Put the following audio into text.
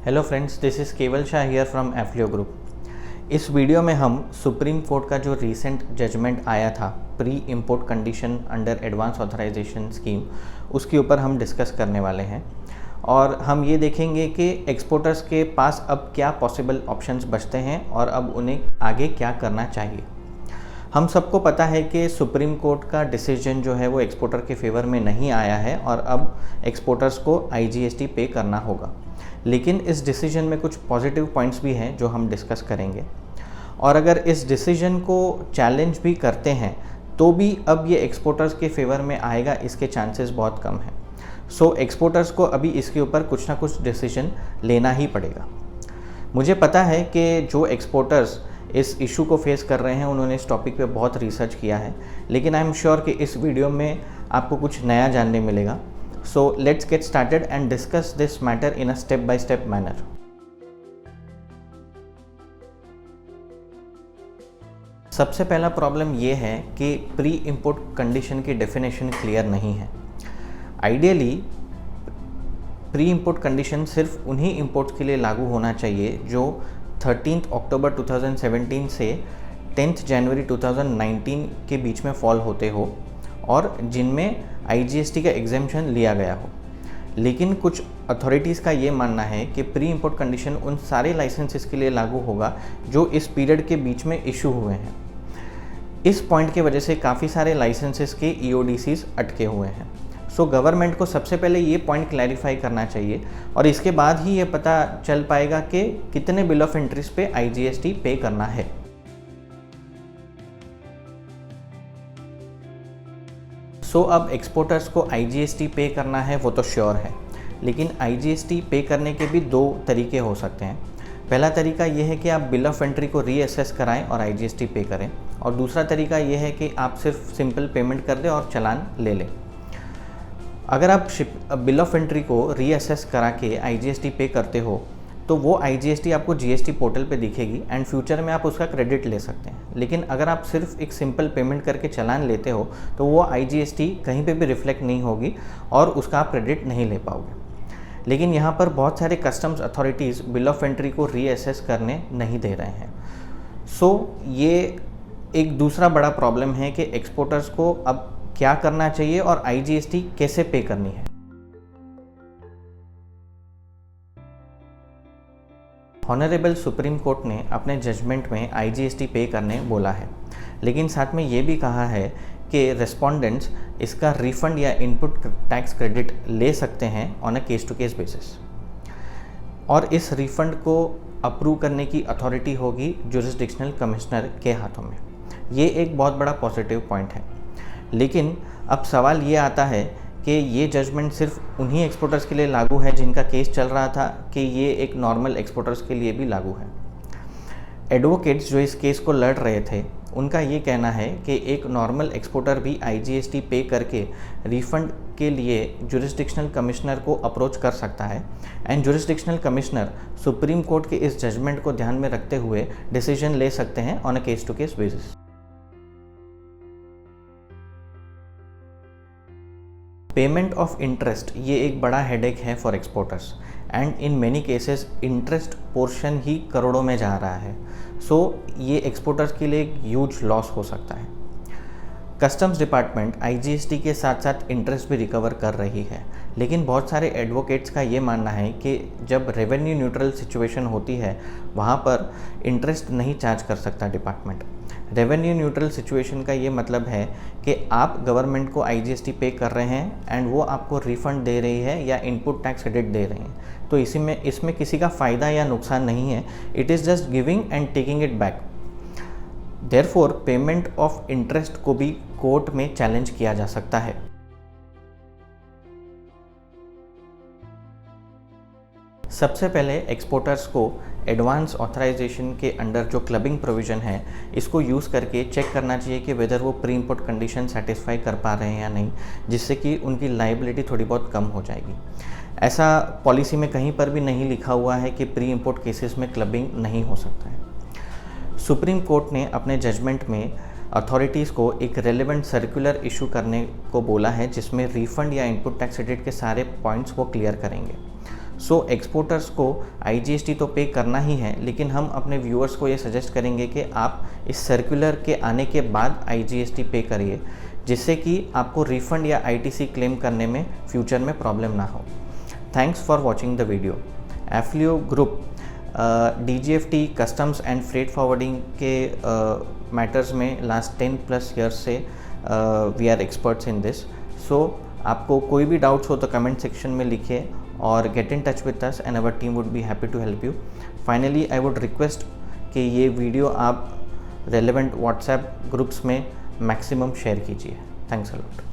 Hello friends, this is केवल Shah here from एफ्लियो group. इस video में हम सुप्रीम कोर्ट का जो रीसेंट जजमेंट आया था pre import condition under advance authorisation scheme, उसके ऊपर हम डिस्कस करने वाले हैं और हम ये देखेंगे कि एक्सपोर्टर्स के पास अब क्या पॉसिबल ऑप्शंस बचते हैं और अब उन्हें आगे क्या करना चाहिए। हम सबको पता है कि सुप्रीम कोर्ट का डिसीजन जो है वो एक्सपोर्टर के फेवर में नहीं आया है और अब एक्सपोर्टर्स को IGST पे करना होगा। लेकिन इस डिसीजन में कुछ पॉजिटिव पॉइंट्स भी हैं जो हम डिस्कस करेंगे और अगर इस डिसीजन को चैलेंज भी करते हैं तो भी अब ये एक्सपोर्टर्स के फेवर में आएगा, इसके चांसेस बहुत कम हैं। सो एक्सपोर्टर्स को अभी इसके ऊपर कुछ ना कुछ डिसीजन लेना ही पड़ेगा। मुझे पता है कि जो एक्सपोर्टर्स इस इशू को फेस कर रहे हैं उन्होंने इस टॉपिक पे बहुत रिसर्च किया है, लेकिन आई एम श्योर कि इस वीडियो में आपको कुछ नया जानने मिलेगा। So let's get started and discuss this matter in a step by step manner. सबसे पहला प्रॉब्लम ये है कि प्री इंपोर्ट कंडीशन की डेफिनेशन क्लियर नहीं है। आइडियली प्री इंपोर्ट कंडीशन सिर्फ उन्हीं इंपोर्ट्स के लिए लागू होना चाहिए जो 13 अक्टूबर 2017 से 10 जनवरी 2019 के बीच में फॉल होते हो और जिनमें IGST का एग्जेम्पशन लिया गया हो। लेकिन कुछ अथॉरिटीज़ का ये मानना है कि प्री इंपोर्ट कंडीशन उन सारे लाइसेंसेस के लिए लागू होगा जो इस पीरियड के बीच में इशू हुए हैं। इस पॉइंट की वजह से काफ़ी सारे लाइसेंसेस के EODCs अटके हुए हैं। सो गवर्नमेंट को सबसे पहले ये पॉइंट क्लैरिफाई करना चाहिए और इसके बाद ही ये पता चल पाएगा कि कितने बिल ऑफ एंट्रीज पे IGST पे करना है। सो अब एक्सपोर्टर्स को IGST पे करना है वो तो श्योर है, लेकिन IGST पे करने के भी दो तरीके हो सकते हैं। पहला तरीका ये है कि आप बिल ऑफ एंट्री को रीअसेस कराएं और IGST पे करें, और दूसरा तरीका ये है कि आप सिर्फ सिंपल पेमेंट कर दें और चालान ले लें। अगर आप बिल ऑफ एंट्री को रीअसेस करा के IGST पे करते हो तो वो IGST आपको GST पोर्टल पे दिखेगी एंड फ्यूचर में आप उसका क्रेडिट ले सकते हैं। लेकिन अगर आप सिर्फ एक सिंपल पेमेंट करके चालान लेते हो तो वो IGST कहीं पे भी रिफ्लेक्ट नहीं होगी और उसका आप क्रेडिट नहीं ले पाओगे। लेकिन यहाँ पर बहुत सारे customs authorities bill of entry को रीअसेस करने नहीं दे रहे हैं। सो ये एक दूसरा बड़ा प्रॉब्लम है कि एक्सपोर्टर्स को अब क्या करना चाहिए और IGST कैसे पे करनी है। ऑनरेबल सुप्रीम कोर्ट ने अपने जजमेंट में IGST पे करने बोला है, लेकिन साथ में ये भी कहा है कि रेस्पोंडेंट्स इसका रिफंड या इनपुट टैक्स क्रेडिट ले सकते हैं on a case to case basis, और इस रिफंड को अप्रूव करने की अथॉरिटी होगी जुरिस्डिक्शनल कमिश्नर के हाथों में। ये एक बहुत बड़ा पॉजिटिव पॉइंट है। लेकिन अब सवाल ये आता है कि ये जजमेंट सिर्फ उन्हीं एक्सपोर्टर्स के लिए लागू है जिनका केस चल रहा था कि ये एक नॉर्मल एक्सपोर्टर्स के लिए भी लागू है। एडवोकेट्स जो इस केस को लड़ रहे थे उनका ये कहना है कि एक नॉर्मल एक्सपोर्टर भी IGST पे करके रिफंड के लिए जुरिस्डिक्शनल कमिश्नर को अप्रोच कर सकता है and jurisdictional commissioner supreme court के इस जजमेंट को ध्यान में रखते हुए डिसीजन ले सकते हैं on a case to case basis. Payment of interest ये एक बड़ा हेडेक है for exporters and in many cases interest portion ही करोड़ों में जा रहा है। सो ये एक्सपोर्टर्स के लिए एक ह्यूज लॉस हो सकता है। कस्टम्स डिपार्टमेंट IGST के साथ साथ इंटरेस्ट भी रिकवर कर रही है, लेकिन बहुत सारे एडवोकेट्स का ये मानना है कि जब रेवेन्यू न्यूट्रल सिचुएशन होती है वहाँ पर इंटरेस्ट नहीं चार्ज कर सकता डिपार्टमेंट। रेवेन्यू न्यूट्रल सिचुएशन का ये मतलब है कि आप गवर्नमेंट को IGST पे कर रहे हैं एंड वो आपको रिफ़ंड दे रही है या इनपुट टैक्स क्रेडिट दे रही हैं, तो इसमें किसी का फ़ायदा या नुकसान नहीं है। It is just giving and taking it back. Therefore payment of interest को भी कोर्ट में चैलेंज किया जा सकता है। सबसे पहले एक्सपोर्टर्स को एडवांस ऑथराइजेशन के अंडर जो क्लबिंग प्रोविज़न है इसको यूज़ करके चेक करना चाहिए कि वेदर वो प्री इंपोर्ट कंडीशन सेटिस्फाई कर पा रहे हैं या नहीं, जिससे कि उनकी लाइबिलिटी थोड़ी बहुत कम हो जाएगी। ऐसा पॉलिसी में कहीं पर भी नहीं लिखा हुआ है कि प्री इंपोर्ट केसेस में क्लबिंग नहीं हो सकता है। सुप्रीम कोर्ट ने अपने जजमेंट में अथॉरिटीज़ को एक रेलेवेंट सर्कुलर इशू करने को बोला है जिसमें रिफ़ंड या इनपुट टैक्स क्रेडिट के सारे पॉइंट्स वो क्लियर करेंगे। सो एक्सपोर्टर्स को IGST तो पे करना ही है, लेकिन हम अपने व्यूअर्स को ये सजेस्ट करेंगे कि आप इस सर्कुलर के आने के बाद IGST पे करिए, जिससे कि आपको रिफंड या ITC क्लेम करने में फ्यूचर में प्रॉब्लम ना हो। Thanks for watching the video. Afleo group DGFT, customs and freight forwarding के मैटर्स में लास्ट 10+ ईयर्स से we are experts in this. So आपको कोई भी डाउट्स हो तो कमेंट सेक्शन में लिखिए और get in touch with us and our team would be happy to help you. Finally I would request कि ये वीडियो आप रेलेवेंट व्हाट्सएप ग्रुप्स में मैक्सिमम शेयर कीजिए। Thanks a lot.